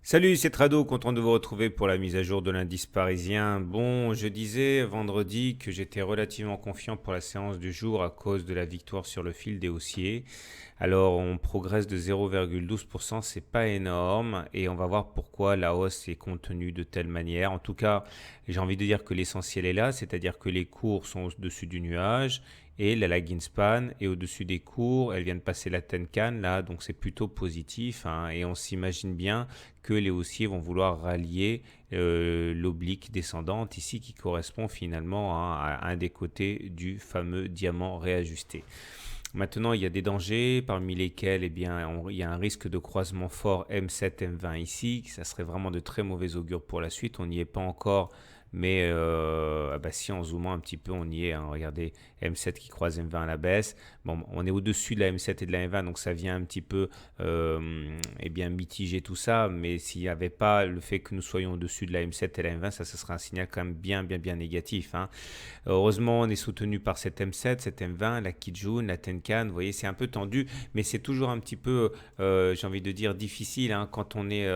Salut, c'est Trado, content de vous retrouver pour la mise à jour de l'indice parisien. Bon, je disais vendredi que j'étais relativement confiant pour la séance du jour à cause de la victoire sur le fil des haussiers. Alors, on progresse de 0,12%, c'est pas énorme et on va voir pourquoi la hausse est contenue de telle manière. En tout cas, j'ai envie de dire que l'essentiel est là, c'est-à-dire que les cours sont au-dessus du nuage et la lagging span est au-dessus des cours. Elle vient de passer la Tenkan là, donc c'est plutôt positif, hein, et on s'imagine bien que les haussiers vont vouloir rallier l'oblique descendante ici qui correspond finalement, hein, à un des côtés du fameux diamant réajusté. Maintenant, il y a des dangers, parmi lesquels il y a un risque de croisement fort M7-M20 ici. Ça serait vraiment de très mauvais augure pour la suite. On n'y est pas encore, mais si on zoome un petit peu, on y est, hein. Regardez, M7 qui croise M20 à la baisse. Bon, on est au-dessus de la M7 et de la M20, donc ça vient un petit peu mitiger tout ça. Mais s'il n'y avait pas le fait que nous soyons au-dessus de la M7 et la M20, ça serait un signal quand même bien négatif, hein. Heureusement, on est soutenu par cette M7, cette M20, la Kijun, la Tenkan. Vous voyez, c'est un peu tendu, mais c'est toujours un petit peu, j'ai envie de dire, difficile, hein, quand on est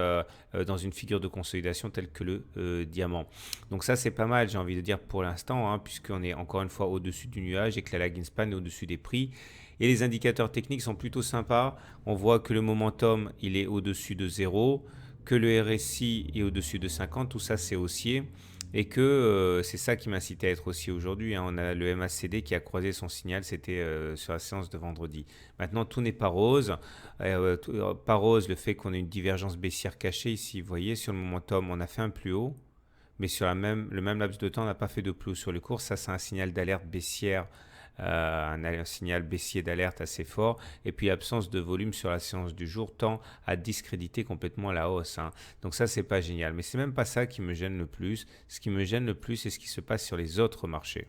dans une figure de consolidation telle que le diamant. Donc ça, c'est pas mal, j'ai envie de dire, pour l'instant, hein, puisqu'on est encore une fois au-dessus du nuage et que la lagging span est au-dessus des prix. Et les indicateurs techniques sont plutôt sympas. On voit que le momentum, il est au-dessus de 0, que le RSI est au-dessus de 50. Tout ça, c'est haussier. Et que c'est ça qui m'incitait à être haussier aujourd'hui, hein. On a le MACD qui a croisé son signal, c'était sur la séance de vendredi. Maintenant, tout n'est pas rose. Pas rose le fait qu'on ait une divergence baissière cachée ici. Vous voyez, sur le momentum, on a fait un plus haut, mais sur le même laps de temps, on n'a pas fait de plus haut sur le cours. Ça, c'est un signal d'alerte baissière, un signal baissier d'alerte assez fort. Et puis l'absence de volume sur la séance du jour tend à discréditer complètement la hausse, hein. Donc ça, c'est pas génial. Mais c'est même pas ça qui me gêne le plus. Ce qui me gêne le plus, c'est ce qui se passe sur les autres marchés.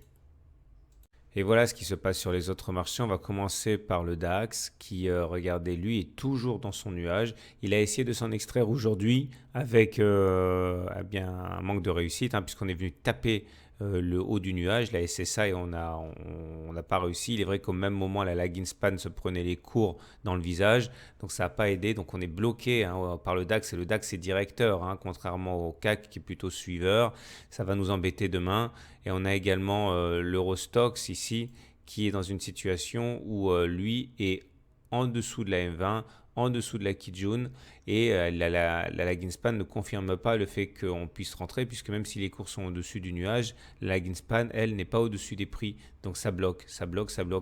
Et voilà ce qui se passe sur les autres marchés. On va commencer par le DAX qui, regardez, lui est toujours dans son nuage. Il a essayé de s'en extraire aujourd'hui avec un manque de réussite, hein, puisqu'on est venu taper le haut du nuage, la SSA, et on n'a pas réussi. Il est vrai qu'au même moment, la lagging span se prenait les cours dans le visage, donc ça n'a pas aidé. Donc on est bloqué, hein, par le DAX, et le DAX est directeur, hein, contrairement au CAC qui est plutôt suiveur. Ça va nous embêter demain. Et on a également l'Eurostoxx ici qui est dans une situation où lui est en dessous de la M20, en dessous de la Kijun, et la lagging span ne confirme pas le fait qu'on puisse rentrer, puisque même si les cours sont au-dessus du nuage, la lagging span, elle, n'est pas au-dessus des prix. Donc ça bloque,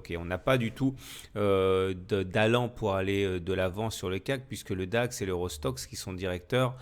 et on n'a pas du tout d'allant pour aller de l'avant sur le CAC, puisque le DAX et l'Eurostoxx qui sont directeurs,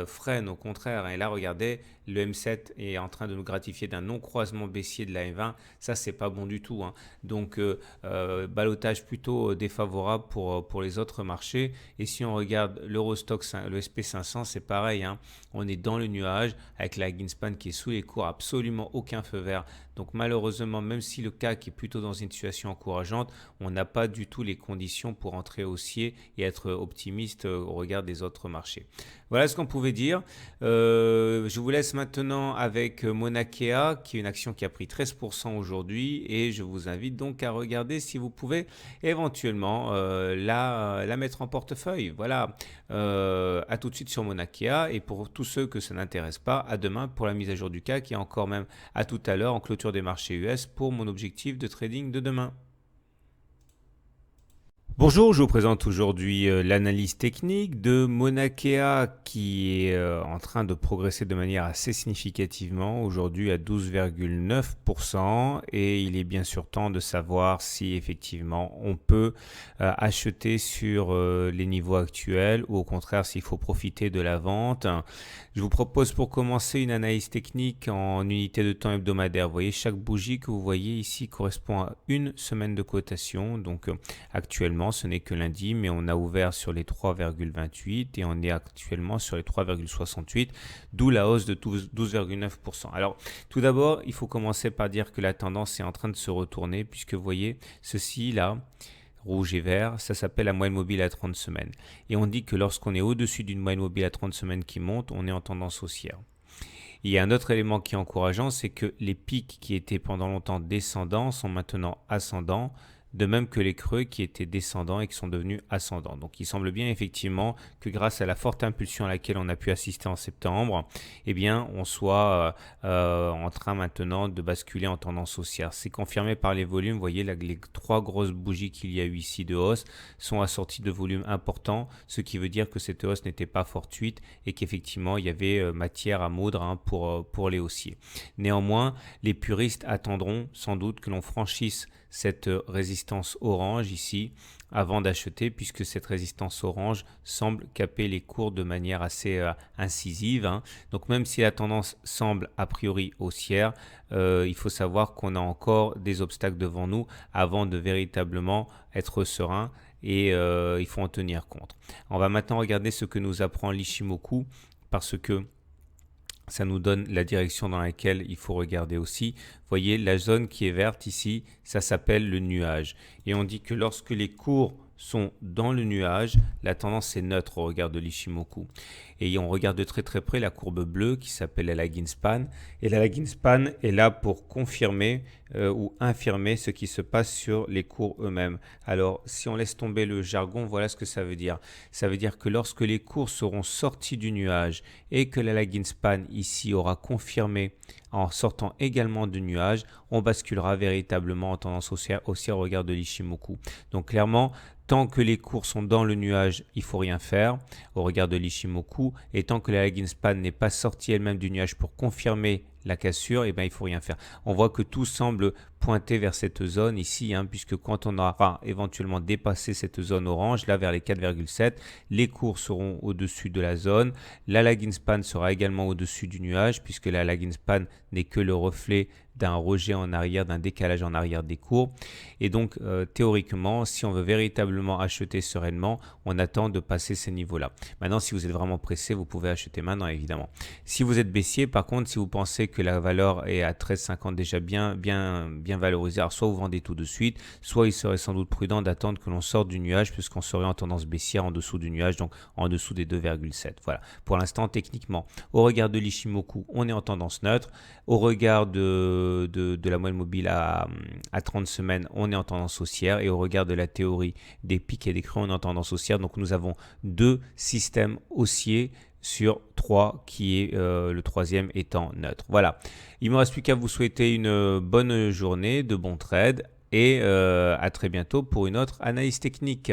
freinent au contraire. Et là, regardez, le M7 est en train de nous gratifier d'un non-croisement baissier de la M20. Ça, c'est pas bon du tout, hein. Donc, ballottage plutôt défavorable pour les autres marchés. Et si on regarde l'Eurostoxx, le SP500, c'est pareil, hein. On est dans le nuage avec la Greenspan qui est sous les cours, absolument aucun feu vert. Donc malheureusement, même si le CAC est plutôt dans une situation encourageante, on n'a pas du tout les conditions pour entrer haussier et être optimiste au regard des autres marchés. Voilà ce qu'on pouvait dire. Je vous laisse maintenant avec Monakea, qui est une action qui a pris 13% aujourd'hui, et je vous invite donc à regarder si vous pouvez éventuellement la mettre en portefeuille. Voilà, à tout de suite sur Monakea, et pour tous ceux que ça n'intéresse pas, à demain pour la mise à jour du CAC, et encore même à tout à l'heure en clôture des marchés US pour mon objectif de trading de demain. Bonjour, je vous présente aujourd'hui l'analyse technique de Monakea qui est en train de progresser de manière assez significativement, aujourd'hui à 12,9%, et il est bien sûr temps de savoir si effectivement on peut acheter sur les niveaux actuels ou au contraire s'il faut profiter de la vente. Je vous propose pour commencer une analyse technique en unité de temps hebdomadaire. Vous voyez, chaque bougie que vous voyez ici correspond à une semaine de cotation, donc actuellement, ce n'est que lundi, mais on a ouvert sur les 3,28 et on est actuellement sur les 3,68, d'où la hausse de 12,9%. Alors, tout d'abord, il faut commencer par dire que la tendance est en train de se retourner, puisque vous voyez, ceci là, rouge et vert, ça s'appelle la moyenne mobile à 30 semaines. Et on dit que lorsqu'on est au-dessus d'une moyenne mobile à 30 semaines qui monte, on est en tendance haussière. Il y a un autre élément qui est encourageant, c'est que les pics qui étaient pendant longtemps descendants sont maintenant ascendants, de même que les creux qui étaient descendants et qui sont devenus ascendants. Donc il semble bien effectivement que grâce à la forte impulsion à laquelle on a pu assister en septembre, eh bien on soit en train maintenant de basculer en tendance haussière. C'est confirmé par les volumes. Vous voyez les trois grosses bougies qu'il y a eu ici de hausse sont assorties de volumes importants, ce qui veut dire que cette hausse n'était pas fortuite et qu'effectivement il y avait matière à moudre pour les haussiers. Néanmoins, les puristes attendront sans doute que l'on franchisse cette résistance orange ici avant d'acheter, puisque cette résistance orange semble caper les cours de manière assez incisive. Donc même si la tendance semble a priori haussière, il faut savoir qu'on a encore des obstacles devant nous avant de véritablement être serein et il faut en tenir compte. On va maintenant regarder ce que nous apprend l'Ichimoku, parce que ça nous donne la direction dans laquelle il faut regarder aussi. Vous voyez, la zone qui est verte ici, ça s'appelle le nuage. Et on dit que lorsque les cours sont dans le nuage, la tendance est neutre au regard de l'Ichimoku. Et on regarde de très très près la courbe bleue qui s'appelle la lagging span. Et la lagging span est là pour confirmer ou infirmer ce qui se passe sur les cours eux-mêmes. Alors, si on laisse tomber le jargon, voilà ce que ça veut dire. Ça veut dire que lorsque les cours seront sortis du nuage et que la lagging span ici aura confirmé en sortant également du nuage, on basculera véritablement en tendance haussière au regard de l'Ichimoku. Donc clairement, tant que les cours sont dans le nuage, il ne faut rien faire au regard de l'Ichimoku. Et tant que la lagging span n'est pas sortie elle-même du nuage pour confirmer la cassure, eh bien, il ne faut rien faire. On voit que tout semble pointer vers cette zone ici, puisque quand on aura éventuellement dépassé cette zone orange, là vers les 4,7, les cours seront au-dessus de la zone. La lagging span sera également au-dessus du nuage, puisque la lagging span n'est que le reflet d'un rejet en arrière, d'un décalage en arrière des cours. Et donc, théoriquement, si on veut véritablement acheter sereinement, on attend de passer ces niveaux-là. Maintenant, si vous êtes vraiment pressé, vous pouvez acheter maintenant, évidemment. Si vous êtes baissier, par contre, si vous pensez que la valeur est à 13,50 déjà bien valorisée, alors soit vous vendez tout de suite, soit il serait sans doute prudent d'attendre que l'on sorte du nuage, puisqu'on serait en tendance baissière en dessous du nuage, donc en dessous des 2,7. Voilà. Pour l'instant, techniquement, au regard de l'Ichimoku, on est en tendance neutre. Au regard de la moyenne mobile à 30 semaines, on est en tendance haussière, et au regard de la théorie des pics et des creux, on est en tendance haussière. Donc nous avons deux systèmes haussiers sur 3, qui est le troisième étant neutre. Voilà, il ne me reste plus qu'à vous souhaiter une bonne journée, de bons trades, et à très bientôt pour une autre analyse technique.